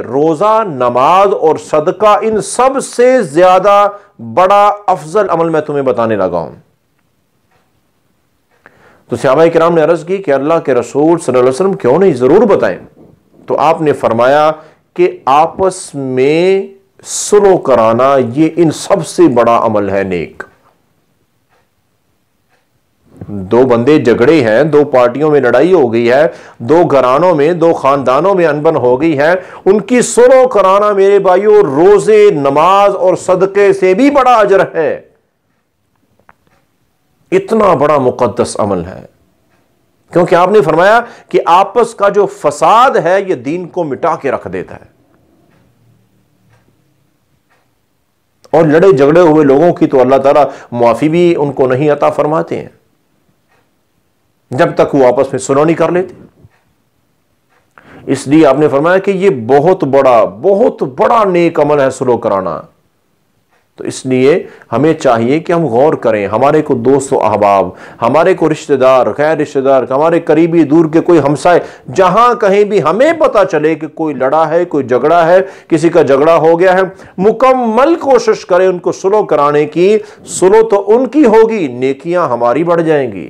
روزہ، نماز اور صدقہ ان سب سے زیادہ بڑا افضل عمل میں تمہیں بتانے لگا ہوں۔ تو صحابہ کرام نے عرض کی کہ اللہ کے رسول صلی اللہ علیہ وسلم کیوں نہیں، ضرور بتائیں۔ تو آپ نے فرمایا کہ آپس میں صلح کرانا یہ ان سب سے بڑا عمل ہے نیک۔ دو بندے جھگڑے ہیں، دو پارٹیوں میں لڑائی ہو گئی ہے، دو گھرانوں میں، دو خاندانوں میں انبن ہو گئی ہے، ان کی صلح کرانا میرے بھائیوں روزے، نماز اور صدقے سے بھی بڑا اجر ہے۔ اتنا بڑا مقدس عمل ہے، کیونکہ آپ نے فرمایا کہ آپس کا جو فساد ہے یہ دین کو مٹا کے رکھ دیتا ہے، اور لڑے جھگڑے ہوئے لوگوں کی تو اللہ تعالیٰ معافی بھی ان کو نہیں عطا فرماتے ہیں جب تک وہ آپس میں صلح نہیں کر لیتے۔ اس لیے آپ نے فرمایا کہ یہ بہت بڑا نیک عمل ہے صلح کرانا۔ تو اس لیے ہمیں چاہیے کہ ہم غور کریں، ہمارے کو دوست و احباب، ہمارے کو رشتہ دار، غیر رشتہ دار، ہمارے قریبی دور کے کوئی ہمسائے، جہاں کہیں بھی ہمیں پتہ چلے کہ کوئی لڑا ہے، کوئی جھگڑا ہے، کسی کا جھگڑا ہو گیا ہے، مکمل کوشش کریں ان کو صلح کرانے کی۔ صلح تو ان کی ہوگی، نیکیاں ہماری بڑھ جائیں گی۔